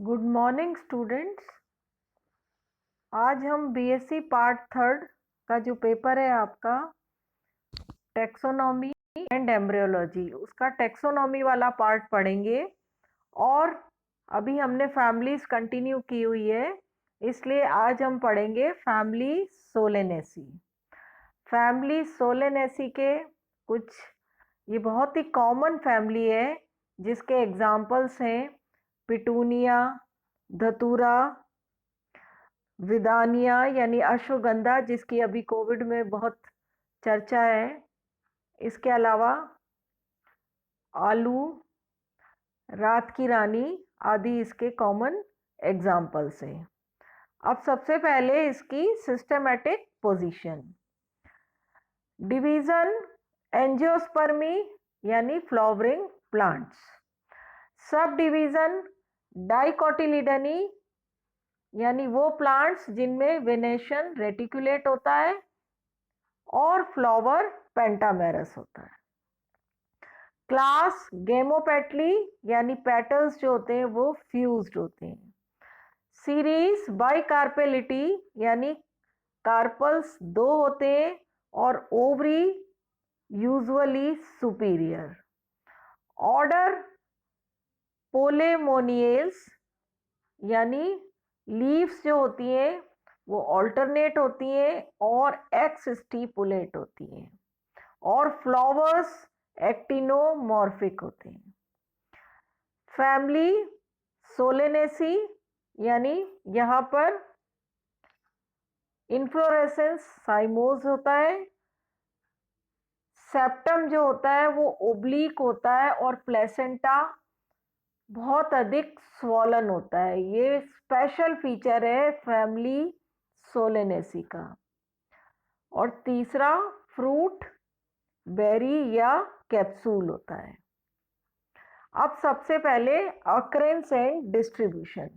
Good morning students. आज हम BSc part third का जो पेपर है आपका टेक्सोनॉमी एंड एम्ब्रियोलॉजी, उसका टेक्सोनॉमी वाला पार्ट पढ़ेंगे। और अभी हमने फैमिलीज कंटिन्यू की हुई है, इसलिए आज हम पढ़ेंगे फैमिली सोलेनेसी। फैमिली सोलेनेसी के कुछ, ये बहुत ही कॉमन फैमिली है जिसके एग्जाम्पल्स हैं पिटूनिया, धतूरा, विदानिया यानी अश्वगंधा जिसकी अभी कोविड में बहुत चर्चा है। इसके अलावा आलू, रात की रानी आदि इसके कॉमन एग्जाम्पल्स हैं। अब सबसे पहले इसकी सिस्टमेटिक पोजीशन। डिवीजन एंजियोस्पर्मी यानी फ्लावरिंग प्लांट्स। सब डिवीजन डाइकोटिलिडनी यानी वो प्लांट्स जिनमें वेनेशन रेटिकुलेट होता है और फ्लावर पेंटामेरस होता है। क्लास गेमोपेटली यानी पेटल्स जो होते हैं वो फ्यूज्ड होते हैं। सीरीज बाइकार्पेलिटी यानी कार्पल्स दो होते हैं और ओवरी यूजुअली सुपीरियर। ऑर्डर पोलेमोनियल्स यानी लीव्स जो होती हैं वो ऑल्टरनेट होती हैं और एक्स स्टिपुलेट होती हैं और फ्लावर्स एक्टिनोमॉर्फिक होते हैं। फैमिली सोलेनेसी यानी यहाँ पर इन्फ्लोरेसेंस साइमोज होता है। सेप्टम जो होता है वो ओब्लिक होता है और प्लेसेंटा बहुत अधिक स्वॉलन होता है। ये स्पेशल फीचर है फैमिली सोलेनेसी का। और तीसरा फ्रूट बेरी या कैप्सूल होता है। अब सबसे पहले अकरेंस एंड डिस्ट्रीब्यूशन।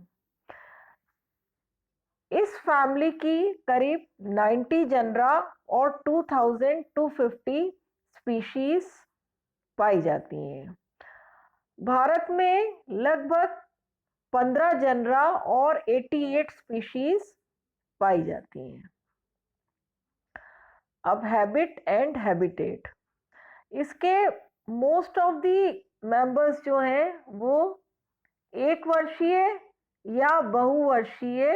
इस फैमिली की करीब 90 जनरा और 2250 स्पीशीज पाई जाती हैं। भारत में लगभग 15 जनरा और 88 स्पीशीज पाई जाती हैं। अब हैबिट एंड हैबिटेट। इसके मोस्ट ऑफ दी मेंबर्स जो हैं वो एक वर्षीय या बहुवर्षीय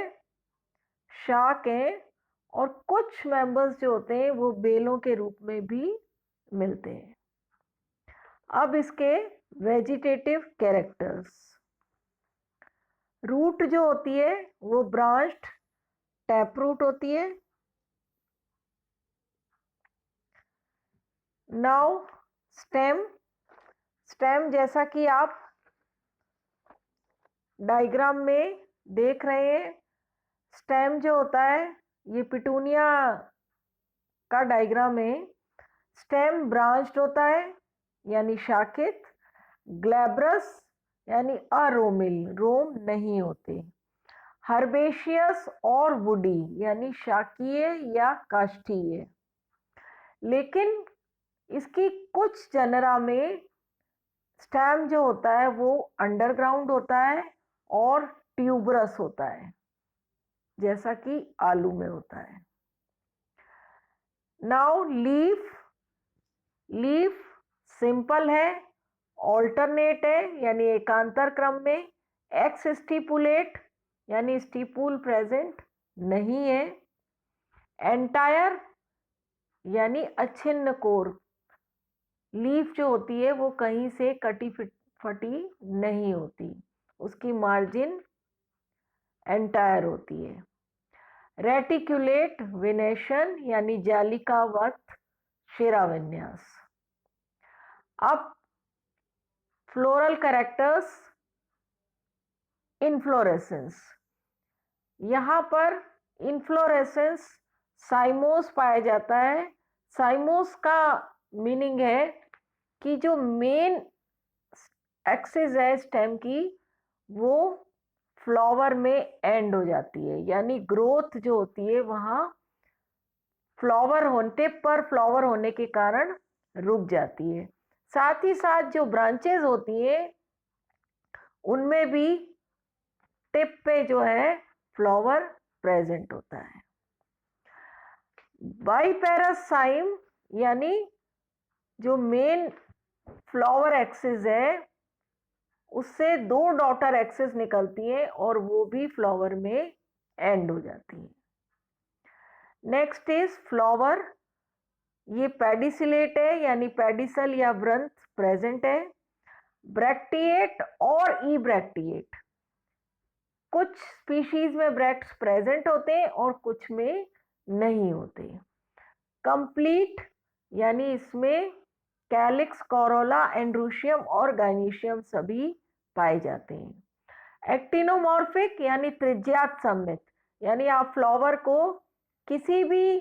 शाक हैं और कुछ मेंबर्स जो होते हैं वो बेलों के रूप में भी मिलते हैं। अब इसके वेजिटेटिव कैरेक्टर्स। रूट जो होती है वो ब्रांच्ड टैप रूट होती है। Now stem. स्टेम जैसा कि आप डायग्राम में देख रहे हैं, स्टेम जो होता है ये पिटूनिया का डायग्राम है। स्टेम ब्रांच्ड होता है यानी शाखित। ग्लैब्रस यानी अरोमिल, रोम नहीं होते। हर्बेशियस और वुडी यानी शाकीय या काष्ठीय। लेकिन इसकी कुछ जनरा में स्टेम जो होता है वो अंडरग्राउंड होता है और ट्यूबरस होता है जैसा कि आलू में होता है। Now leaf. लीफ सिंपल है, ऑल्टरनेट है यानी एकांतर क्रम में। एक्स स्टिपुलेट यानी स्टिपुल प्रेजेंट नहीं है। एंटायर यानी अछिन्न कोर। लीफ जो होती है वो कहीं से कटी फटी नहीं होती, उसकी मार्जिन एंटायर होती है। रेटिकुलेट विनेशन यानी जालिकावत शिराविन्यास। अब फ्लोरल कैरेक्टर्स। इन्फ्लोरेसेंस। यहाँ पर इन्फ्लोरेसेंस साइमोस पाया जाता है। साइमोस का मीनिंग है कि जो मेन एक्सिस है स्टेम की वो फ्लावर में एंड हो जाती है, यानी ग्रोथ जो होती है वहाँ फ्लावर होने पर फ्लावर होने के कारण रुक जाती है। साथ ही साथ जो ब्रांचेस होती है उनमें भी टिप पे जो है फ्लावर प्रेजेंट होता है। बाइपेरासाइम यानी जो मेन फ्लावर एक्सिस है उससे 2 डॉटर एक्सिस निकलती है और वो भी फ्लावर में एंड हो जाती है। नेक्स्ट इज फ्लावर, ये पेडिसिलेट है यानी पेडिसल या वृंत प्रेजेंट है। ब्रैक्टिएट और ई ब्रैक्टिएट, कुछ स्पीशीज में ब्रैक्ट्स प्रेजेंट होते हैं और कुछ में नहीं होते। कंप्लीट यानी इसमें कैलिक्स, कोरोला, एंड्रूशियम और गाइनीशियम सभी पाए जाते हैं। एक्टिनोमॉर्फिक यानी त्रिज्यात सममित, यानी आप फ्लावर को किसी भी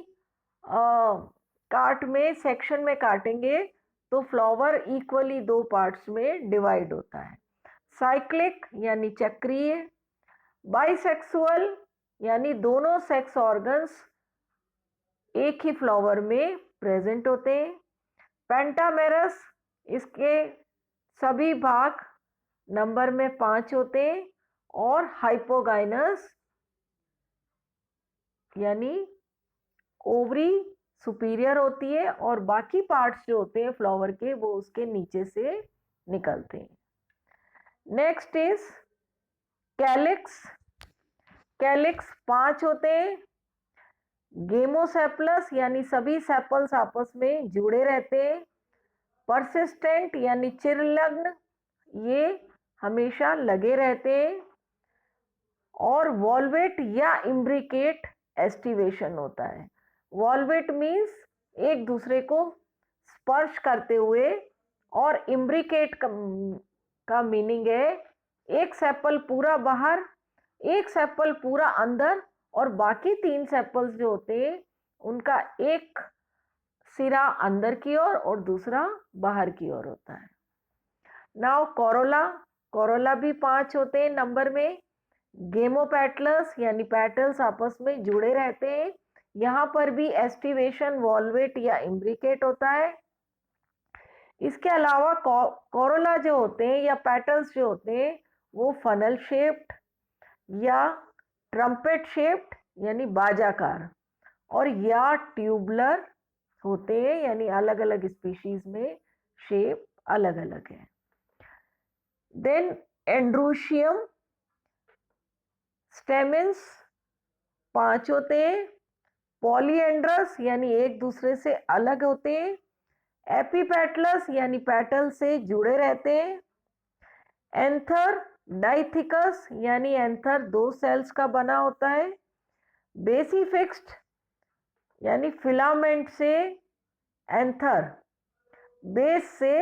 काट में सेक्शन में काटेंगे तो फ्लावर इक्वली 2 पार्ट्स में डिवाइड होता है। साइक्लिक यानी चक्रीय। बाइसेक्सुअल यानी दोनों सेक्स ऑर्गन्स एक ही फ्लावर में प्रेजेंट होते हैं। पेंटामेरस, इसके सभी भाग नंबर में 5 होते हैं। और हाइपोगाइनस यानी ओवरी सुपीरियर होती है और बाकी पार्ट्स जो होते हैं फ्लावर के वो उसके नीचे से निकलते हैं। Next is calyx. कैलिक्स 5 होते हैं। गेमोसेपलस यानी सभी सेपल्स आपस में जुड़े रहते हैं। परसिस्टेंट यानी चिरलग्न, ये हमेशा लगे रहते हैं। और वॉल्वेट या इम्ब्रिकेट एस्टिवेशन होता है। वॉल्वेट मीन्स एक दूसरे को स्पर्श करते हुए और इम्ब्रिकेट का मीनिंग है एक सेपल पूरा बाहर, एक सेपल पूरा अंदर और बाकी 3 सेपल्स जो होते हैं उनका एक सिरा अंदर की ओर और दूसरा बाहर की ओर होता है। नाउ कोरोला, कोरोला भी 5 होते हैं नंबर में। गेमोपेटलस यानी पेटल्स आपस में जुड़े रहते हैं, यहाँ पर भी एस्टिवेशन वॉल्वेट या इम्ब्रिकेट होता है। इसके अलावा कोरोला जो होते हैं या पेटल्स जो होते हैं वो फनल शेप्ड या ट्रम्पेट शेप्ड यानी बाजाकार और या ट्यूबुलर होते हैं, यानी अलग अलग स्पीशीज में शेप अलग अलग है। देन एंड्रूशियम, स्टेमेंस 5 होते हैं। पॉलीएंड्रस यानी एक दूसरे से अलग होते हैं। एपीपेटलस यानी पेटल से जुड़े रहते हैं। एंथर डाइथिकस यानी एंथर 2 सेल्स का बना होता है। बेसिफिक्स्ड यानी फिलामेंट से एंथर बेस से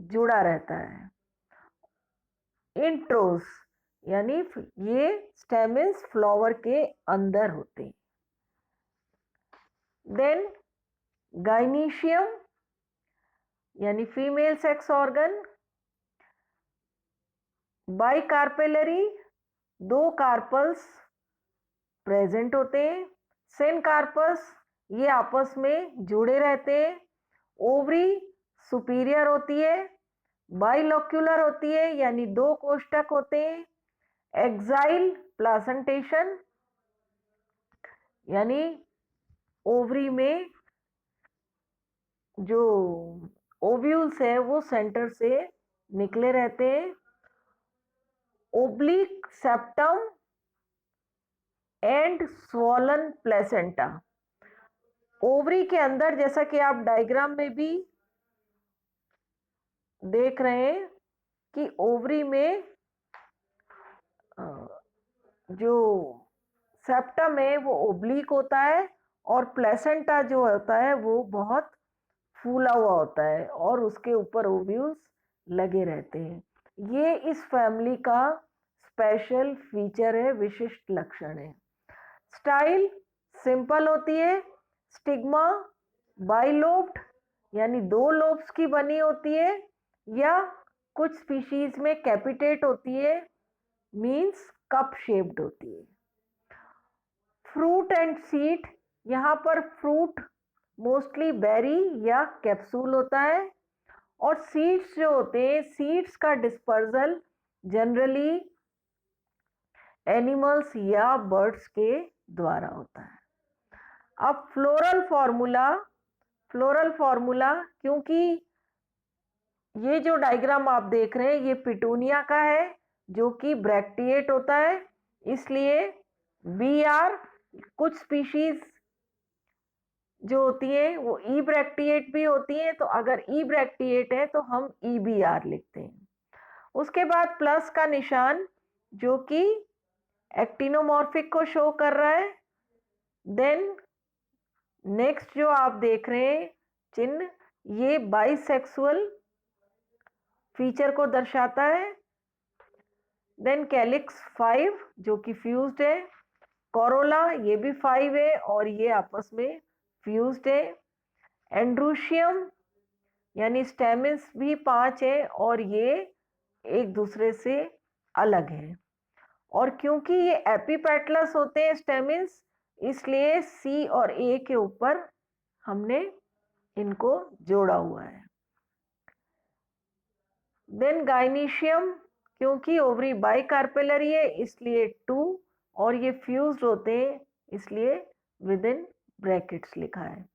जुड़ा रहता है। इंट्रोस यानी ये स्टेमेंस फ्लावर के अंदर होते हैं। देन गाइनीशियम यानी female sex organ. Bicarpellary, 2 carpels present होते हैं। सिनकार्पस, ये आपस में जुड़े रहते हैं। ओवरी सुपीरियर होती है। बाइलोक्यूलर होती है यानी 2 कोष्ठक होते हैं। एक्साइल प्लासेंटेशन यानी ओवरी में जो ओव्यूल्स है वो सेंटर से निकले रहते हैं। Oblique septum and swollen placenta, ovary के अंदर जैसा कि आप डायग्राम में भी देख रहे हैं कि ओवरी में जो सेप्टम है वो ओब्लिक होता है और प्लेसेंटा जो होता है वो बहुत फूला हुआ होता है और उसके ऊपर ओव्यूल्स लगे रहते हैं। ये इस फैमिली का स्पेशल फीचर है, विशिष्ट लक्षण है। स्टाइल सिंपल होती है। स्टिग्मा बाइलोब्ड यानी 2 लोब्स की बनी होती है या कुछ स्पीशीज में कैपिटेट होती है, मीन्स कप शेप्ड होती है। फ्रूट एंड सीड, यहाँ पर फ्रूट मोस्टली बेरी या कैप्सूल होता है और सीड्स जो होते हैं, सीड्स का डिस्पर्सल जनरली एनिमल्स या बर्ड्स के द्वारा होता है। अब फ्लोरल फॉर्मूला, क्योंकि ये जो डायग्राम आप देख रहे हैं ये पिटूनिया का है जो कि ब्रैक्टिएट होता है, इसलिए BR, कुछ स्पीशीज जो होती है वो ई ब्रैक्टिएट भी होती है, तो अगर ई ब्रैक्टिएट है तो हम EBR लिखते हैं। उसके बाद प्लस का निशान जो कि एक्टिनोमॉर्फिक को शो कर रहा है। देन नेक्स्ट जो आप देख रहे हैं चिन्ह, ये बाइसेक्सुअल फीचर को दर्शाता है। देन कैलिक्स 5 जो कि फ्यूज्ड है, कोरोला ये भी 5 है और ये आपस में फ्यूज्ड है। एंड्रूशियम यानी स्टेमिस भी 5 है और ये एक दूसरे से अलग है। और क्योंकि ये एपिपेटलस होते हैं स्टेमिस, इसलिए C और A के ऊपर हमने इनको जोड़ा हुआ है। देन गाइनीशियम, क्योंकि ओवरी बाइकार्पेलरी है इसलिए 2 और ये फ्यूज्ड होते हैं इसलिए विद इन ब्रैकेट्स लिखा है।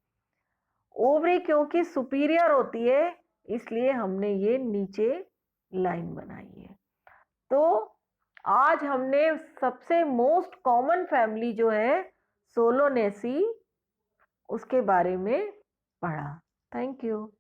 ओवरी क्योंकि सुपीरियर होती है इसलिए हमने ये नीचे लाइन बनाई है। तो आज हमने सबसे मोस्ट कॉमन फैमिली जो है सोलोनेसी उसके बारे में पढ़ा। Thank you.